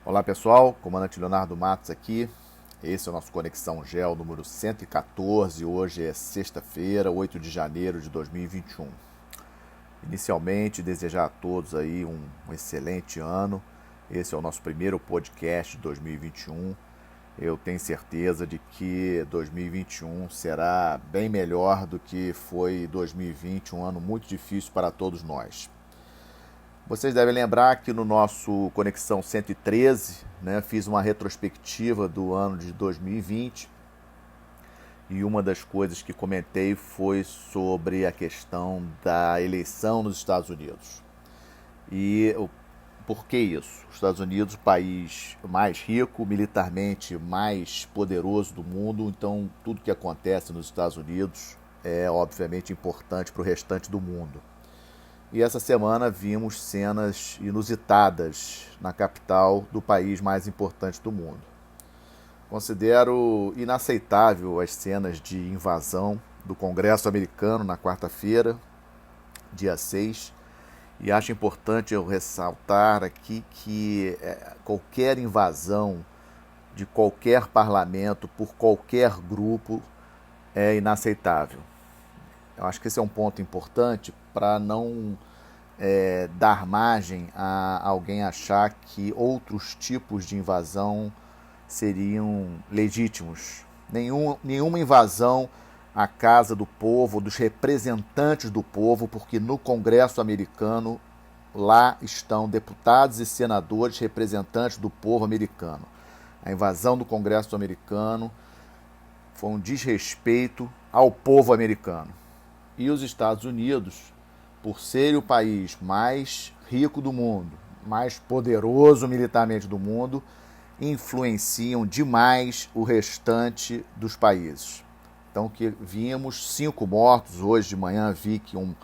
Olá pessoal, comandante Leonardo Matos aqui. Esse é o nosso Conexão Gel número 114. Hoje é sexta-feira, 8 de janeiro de 2021. Inicialmente, desejar a todos aí um excelente ano. Esse é o nosso primeiro podcast de 2021. Eu tenho certeza de que 2021 será bem melhor do que foi 2020, um ano muito difícil para todos nós. Vocês devem lembrar que no nosso Conexão 113, fiz uma retrospectiva do ano de 2020 e uma das coisas que comentei foi sobre a questão da eleição nos Estados Unidos. E por que isso? Os Estados Unidos, o país mais rico, militarmente mais poderoso do mundo, então tudo que acontece nos Estados Unidos é obviamente importante para o restante do mundo. E essa semana vimos cenas inusitadas na capital do país mais importante do mundo. Considero inaceitável as cenas de invasão do Congresso americano na quarta-feira, dia 6, e acho importante eu ressaltar aqui que qualquer invasão de qualquer parlamento por qualquer grupo é inaceitável. Eu acho que esse é um ponto importante para não dar margem a alguém achar que outros tipos de invasão seriam legítimos. Nenhuma invasão à casa do povo, dos representantes do povo, porque no Congresso americano lá estão deputados e senadores representantes do povo americano. A invasão do Congresso americano foi um desrespeito ao povo americano. E os Estados Unidos, por ser o país mais rico do mundo, mais poderoso militarmente do mundo, influenciam demais o restante dos países. Então, que vimos 5 mortos. Hoje de manhã vi que um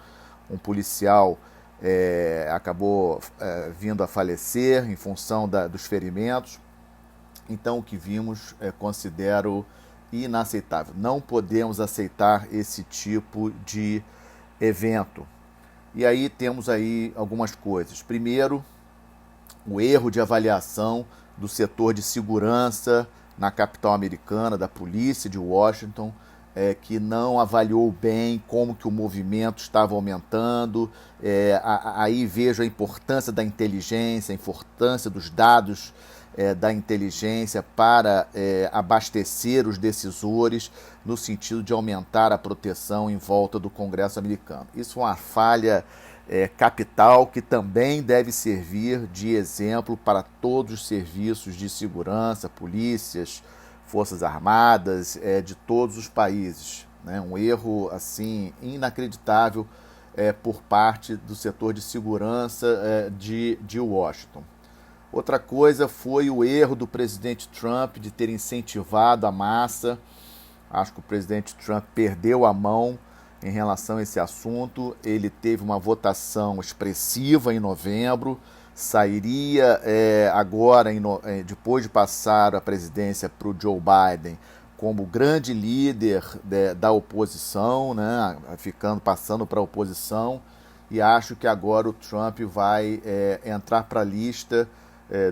policial acabou vindo a falecer em função dos ferimentos. Então, o que vimos considero inaceitável. Não podemos aceitar esse tipo de evento. E aí temos aí algumas coisas. Primeiro, o erro de avaliação do setor de segurança na capital americana, da polícia de Washington, que não avaliou bem como que o movimento estava aumentando. Aí vejo a importância da inteligência, a importância dos dados da inteligência para abastecer os decisores no sentido de aumentar a proteção em volta do Congresso americano. Isso é uma falha capital que também deve servir de exemplo para todos os serviços de segurança, polícias, forças armadas de todos os países. Um erro assim inacreditável por parte do setor de segurança de Washington. Outra coisa foi o erro do presidente Trump de ter incentivado a massa. Acho que o presidente Trump perdeu a mão em relação a esse assunto. Ele teve uma votação expressiva em novembro, sairia agora, depois de passar a presidência para o Joe Biden, como grande líder da oposição, passando para a oposição, e acho que agora o Trump vai entrar para a lista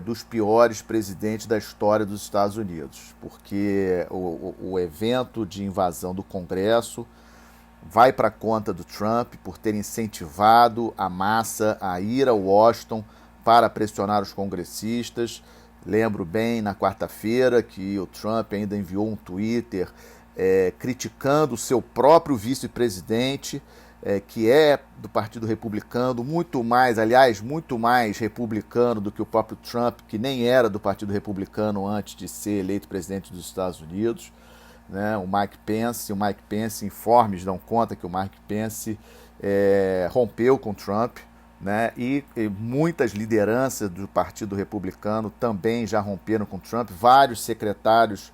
dos piores presidentes da história dos Estados Unidos, porque o evento de invasão do Congresso vai para a conta do Trump por ter incentivado a massa a ir a Washington para pressionar os congressistas. Lembro bem, na quarta-feira, que o Trump ainda enviou um Twitter criticando o seu próprio vice-presidente, que é do Partido Republicano, muito mais republicano do que o próprio Trump, que nem era do Partido Republicano antes de ser eleito presidente dos Estados Unidos. O Mike Pence, informes dão conta que o Mike Pence rompeu com Trump, e muitas lideranças do Partido Republicano também já romperam com Trump. Vários secretários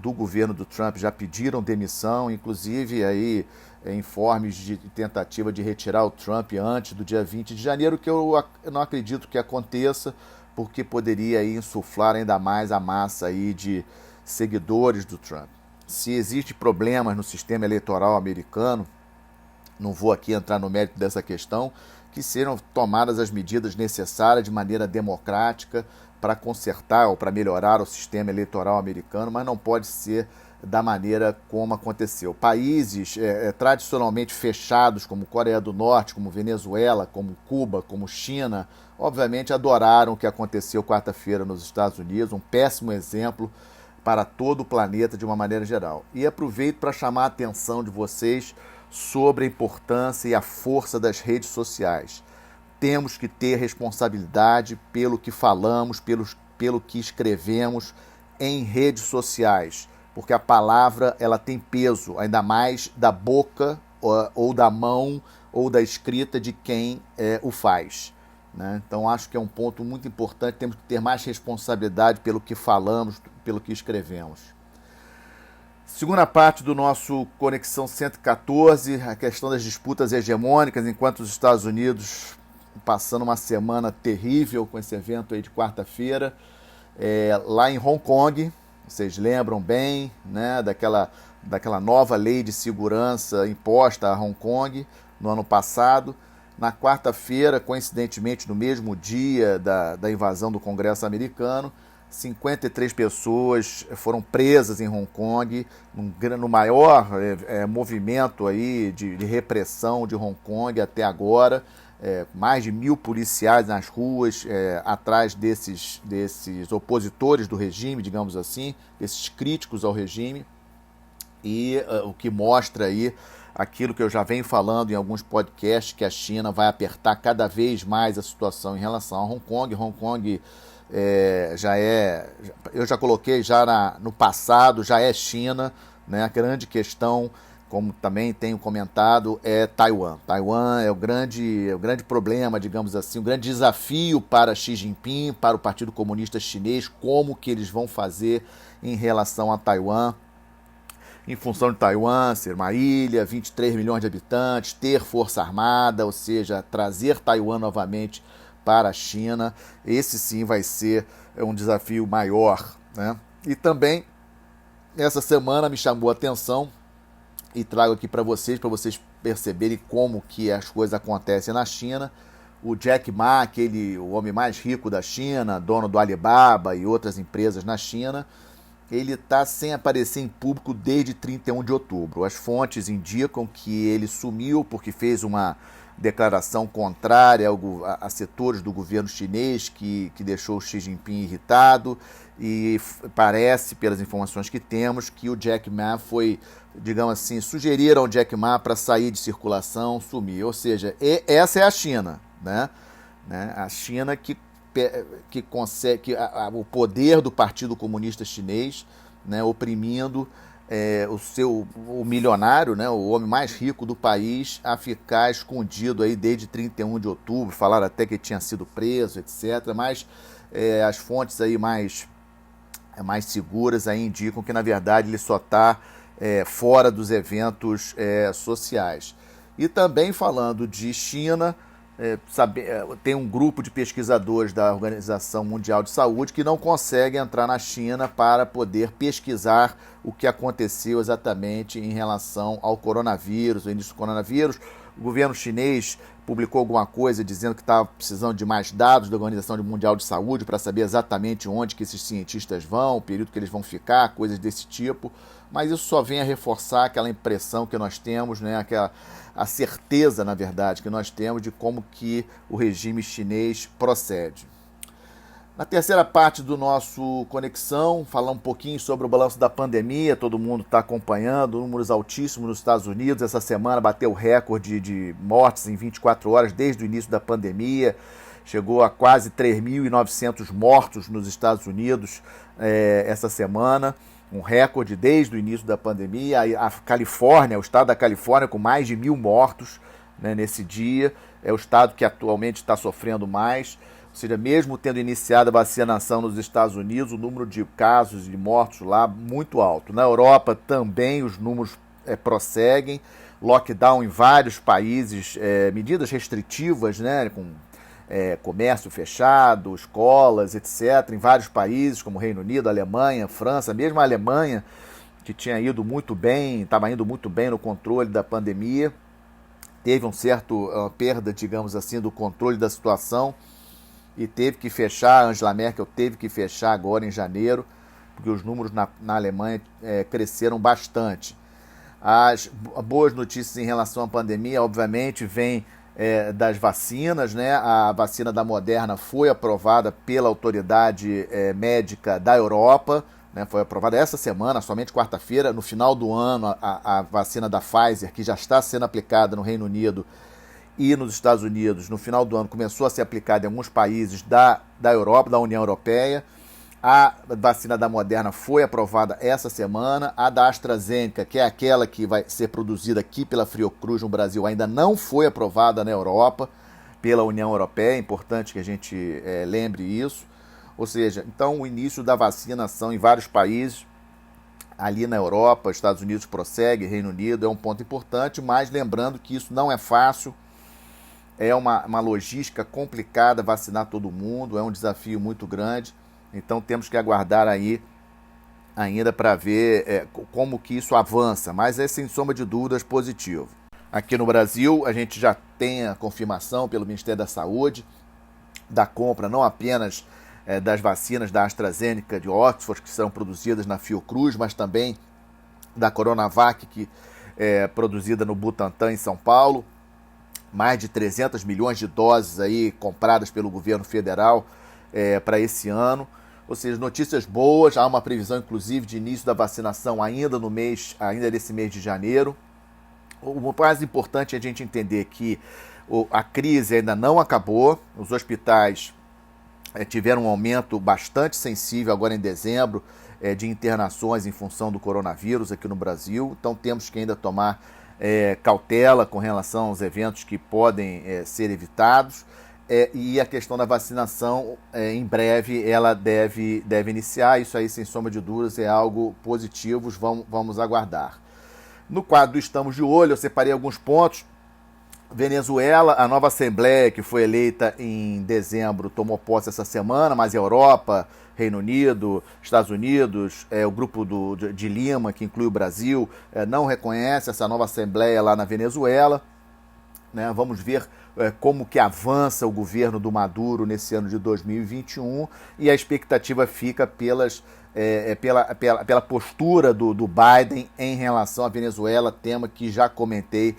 do governo do Trump já pediram demissão, inclusive aí informes de tentativa de retirar o Trump antes do dia 20 de janeiro, que eu não acredito que aconteça, porque poderia aí insuflar ainda mais a massa aí de seguidores do Trump. Se existem problemas no sistema eleitoral americano, não vou aqui entrar no mérito dessa questão, que sejam tomadas as medidas necessárias de maneira democrática para consertar ou para melhorar o sistema eleitoral americano, mas não pode ser da maneira como aconteceu. Países tradicionalmente fechados, como Coreia do Norte, como Venezuela, como Cuba, como China, obviamente adoraram o que aconteceu quarta-feira nos Estados Unidos, um péssimo exemplo para todo o planeta de uma maneira geral. E aproveito para chamar a atenção de vocês sobre a importância e a força das redes sociais. Temos que ter responsabilidade pelo que falamos, pelo que escrevemos em redes sociais, porque a palavra ela tem peso, ainda mais da boca ou da mão ou da escrita de quem o faz. Né? Então acho que é um ponto muito importante, temos que ter mais responsabilidade pelo que falamos, pelo que escrevemos. Segunda parte do nosso Conexão 114, a questão das disputas hegemônicas, enquanto os Estados Unidos passando uma semana terrível com esse evento aí de quarta-feira, lá em Hong Kong, vocês lembram bem, né, daquela nova lei de segurança imposta a Hong Kong no ano passado. Na quarta-feira, coincidentemente no mesmo dia da invasão do Congresso americano, 53 pessoas foram presas em Hong Kong, no maior movimento aí de repressão de Hong Kong até agora. Mais de 1.000 policiais nas ruas, atrás desses opositores do regime, digamos assim, desses críticos ao regime, e o que mostra aí aquilo que eu já venho falando em alguns podcasts, que a China vai apertar cada vez mais a situação em relação a Hong Kong. Hong Kong eu já coloquei já no passado, já é China, né? A grande questão, como também tenho comentado, é Taiwan. Taiwan é o grande problema, digamos assim, o grande desafio para Xi Jinping, para o Partido Comunista Chinês, como que eles vão fazer em relação a Taiwan, em função de Taiwan ser uma ilha, 23 milhões de habitantes, ter força armada, ou seja, trazer Taiwan novamente para a China. Esse sim vai ser um desafio maior, né? E também, essa semana me chamou a atenção, e trago aqui para vocês perceberem como que as coisas acontecem na China. O Jack Ma, o homem mais rico da China, dono do Alibaba e outras empresas na China, ele está sem aparecer em público desde 31 de outubro. As fontes indicam que ele sumiu porque fez uma declaração contrária a setores do governo chinês que deixou o Xi Jinping irritado, e parece, pelas informações que temos, que o Jack Ma foi, digamos assim, sugeriram ao Jack Ma para sair de circulação, sumir. Ou seja, essa é a China, né? A China que consegue o poder do Partido Comunista Chinês, né, oprimindo o milionário, né, o homem mais rico do país, a ficar escondido aí desde 31 de outubro. Falaram até que ele tinha sido preso, etc. Mas as fontes aí mais seguras aí indicam que, na verdade, ele só está fora dos eventos sociais. E também falando de China, tem um grupo de pesquisadores da Organização Mundial de Saúde que não consegue entrar na China para poder pesquisar o que aconteceu exatamente em relação ao coronavírus, o início do coronavírus. O governo chinês publicou alguma coisa dizendo que estava precisando de mais dados da Organização Mundial de Saúde para saber exatamente onde que esses cientistas vão, o período que eles vão ficar, coisas desse tipo. Mas isso só vem a reforçar aquela impressão que nós temos, né, a certeza, na verdade, que nós temos de como que o regime chinês procede. Na terceira parte do nosso Conexão, falar um pouquinho sobre o balanço da pandemia. Todo mundo está acompanhando, números altíssimos nos Estados Unidos. Essa semana bateu o recorde de mortes em 24 horas desde o início da pandemia. Chegou a quase 3.900 mortos nos Estados Unidos essa semana. Um recorde desde o início da pandemia. A Califórnia, o estado da Califórnia, com mais de 1.000 mortos, né, nesse dia, é o estado que atualmente está sofrendo mais. Ou seja, mesmo tendo iniciado a vacinação nos Estados Unidos, o número de casos e mortos lá muito alto. Na Europa também os números prosseguem. Lockdown em vários países, medidas restritivas, né, com comércio fechado, escolas, etc., em vários países, como Reino Unido, Alemanha, França. Mesmo a Alemanha, que tinha ido muito bem, estava indo muito bem no controle da pandemia, teve um certo perda, digamos assim, do controle da situação e teve que fechar, a Angela Merkel teve que fechar agora em janeiro, porque os números na Alemanha cresceram bastante. As boas notícias em relação à pandemia, obviamente, vêm das vacinas, né? A vacina da Moderna foi aprovada pela autoridade médica da Europa, né? Foi aprovada essa semana, somente quarta-feira. No final do ano, a vacina da Pfizer, que já está sendo aplicada no Reino Unido e nos Estados Unidos, no final do ano começou a ser aplicada em alguns países da Europa, da União Europeia. A vacina da Moderna foi aprovada essa semana. A da AstraZeneca, que é aquela que vai ser produzida aqui pela Fiocruz no Brasil, ainda não foi aprovada na Europa, pela União Europeia. É importante que a gente lembre isso. Ou seja, então o início da vacinação em vários países, ali na Europa, Estados Unidos prossegue, Reino Unido, é um ponto importante, mas lembrando que isso não é fácil, é uma logística complicada vacinar todo mundo, é um desafio muito grande. Então temos que aguardar aí ainda para ver como que isso avança, mas é sem sombra de dúvidas positivo. Aqui no Brasil a gente já tem a confirmação pelo Ministério da Saúde da compra não apenas das vacinas da AstraZeneca de Oxford, que são produzidas na Fiocruz, mas também da Coronavac, que é produzida no Butantan em São Paulo. Mais de 300 milhões de doses aí compradas pelo governo federal para esse ano. Ou seja, notícias boas, há uma previsão inclusive de início da vacinação ainda nesse mês de janeiro. O mais importante é a gente entender que a crise ainda não acabou, os hospitais tiveram um aumento bastante sensível agora em dezembro de internações em função do coronavírus aqui no Brasil, então temos que ainda tomar cautela com relação aos eventos que podem ser evitados. E a questão da vacinação, em breve, ela deve iniciar. Isso aí, sem sombra de dúvidas, é algo positivo. Vamos aguardar. No quadro do Estamos de Olho, eu separei alguns pontos. Venezuela, a nova Assembleia, que foi eleita em dezembro, tomou posse essa semana, mas a Europa, Reino Unido, Estados Unidos, o grupo de Lima, que inclui o Brasil, não reconhece essa nova Assembleia lá na Venezuela. Né? Vamos ver como que avança o governo do Maduro nesse ano de 2021 e a expectativa fica pela postura do Biden em relação à Venezuela, tema que já comentei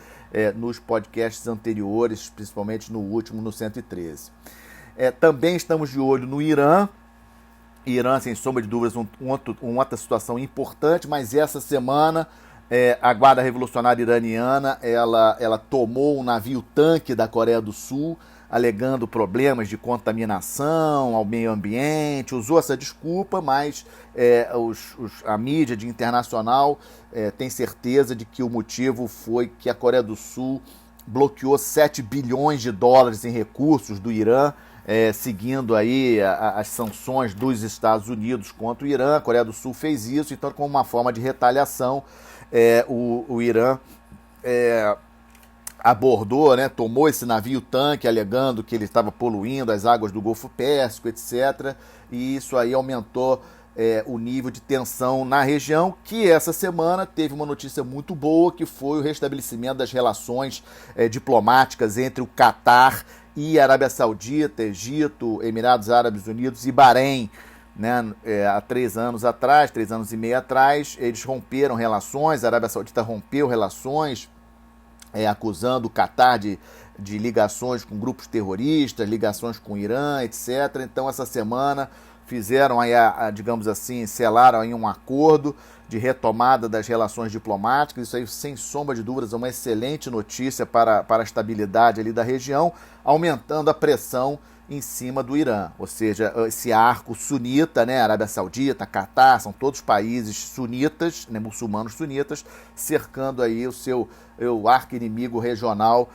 nos podcasts anteriores, principalmente no último, no 113. Também estamos de olho no Irã. Irã, sem sombra de dúvidas, uma outra situação importante, mas essa semana a Guarda Revolucionária Iraniana ela tomou um navio-tanque da Coreia do Sul, alegando problemas de contaminação ao meio ambiente, usou essa desculpa, mas a mídia internacional tem certeza de que o motivo foi que a Coreia do Sul bloqueou 7 bilhões de dólares em recursos do Irã, seguindo aí as sanções dos Estados Unidos contra o Irã. A Coreia do Sul fez isso, então, como uma forma de retaliação, o Irã abordou, né, tomou esse navio-tanque, alegando que ele estava poluindo as águas do Golfo Pérsico, etc. E isso aí aumentou o nível de tensão na região, que essa semana teve uma notícia muito boa, que foi o restabelecimento das relações diplomáticas entre o Catar e a Arábia Saudita, Egito, Emirados Árabes Unidos e Bahrein. Né, há 3 anos e meio atrás, eles romperam relações, a Arábia Saudita rompeu relações, acusando o Catar de ligações com grupos terroristas, ligações com o Irã, etc. Então, essa semana fizeram aí, digamos assim, selaram aí um acordo de retomada das relações diplomáticas. Isso aí, sem sombra de dúvidas, é uma excelente notícia para a estabilidade ali da região, aumentando a pressão em cima do Irã, ou seja, esse arco sunita, né, Arábia Saudita, Catar, são todos países sunitas, né, muçulmanos sunitas, cercando aí o arqui-inimigo regional,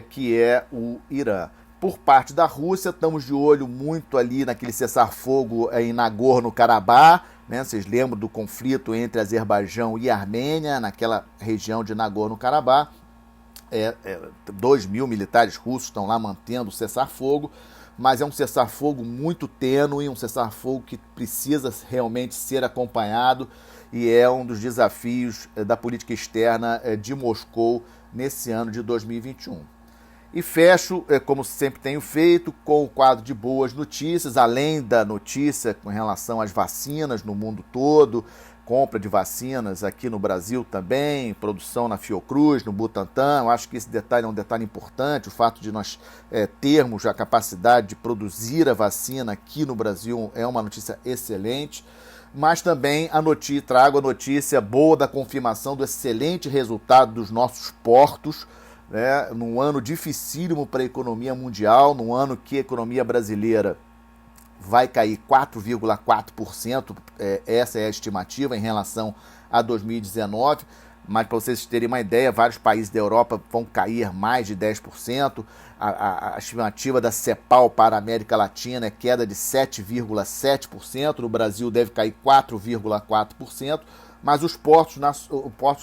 que é o Irã. Por parte da Rússia, estamos de olho muito ali naquele cessar-fogo em Nagorno-Karabakh, né? Vocês lembram do conflito entre Azerbaijão e Armênia, naquela região de Nagorno-Karabakh. 2.000 militares russos estão lá mantendo o cessar-fogo, mas é um cessar-fogo muito tênue, um cessar-fogo que precisa realmente ser acompanhado, e é um dos desafios da política externa de Moscou nesse ano de 2021. E fecho, como sempre tenho feito, com o quadro de boas notícias, além da notícia com relação às vacinas no mundo todo, compra de vacinas aqui no Brasil também, produção na Fiocruz, no Butantan. Eu acho que esse detalhe é um detalhe importante, o fato de nós termos a capacidade de produzir a vacina aqui no Brasil é uma notícia excelente. Mas também trago a notícia boa da confirmação do excelente resultado dos nossos portos, né, num ano dificílimo para a economia mundial, num ano que a economia brasileira vai cair 4,4%, essa é a estimativa em relação a 2019, mas para vocês terem uma ideia, vários países da Europa vão cair mais de 10%, a estimativa da CEPAL para a América Latina é queda de 7,7%, no Brasil deve cair 4,4%, mas os portos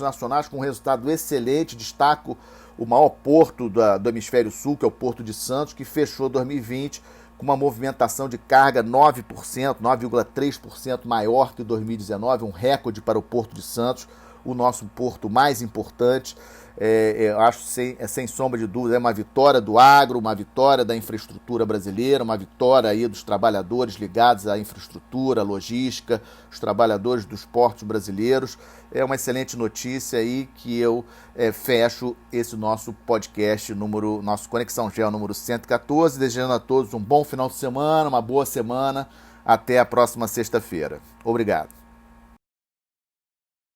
nacionais com um resultado excelente, destaco o maior porto do hemisfério sul, que é o Porto de Santos, que fechou 2020 com uma movimentação de carga 9,3% maior que 2019, um recorde para o Porto de Santos, o nosso porto mais importante. Eu acho, sem sombra de dúvida, é uma vitória do agro, uma vitória da infraestrutura brasileira, uma vitória aí dos trabalhadores ligados à infraestrutura, à logística, os trabalhadores dos portos brasileiros. É uma excelente notícia aí que eu fecho esse nosso podcast, nosso Conexão Geo número 114, desejando a todos um bom final de semana, uma boa semana. Até a próxima sexta-feira. Obrigado.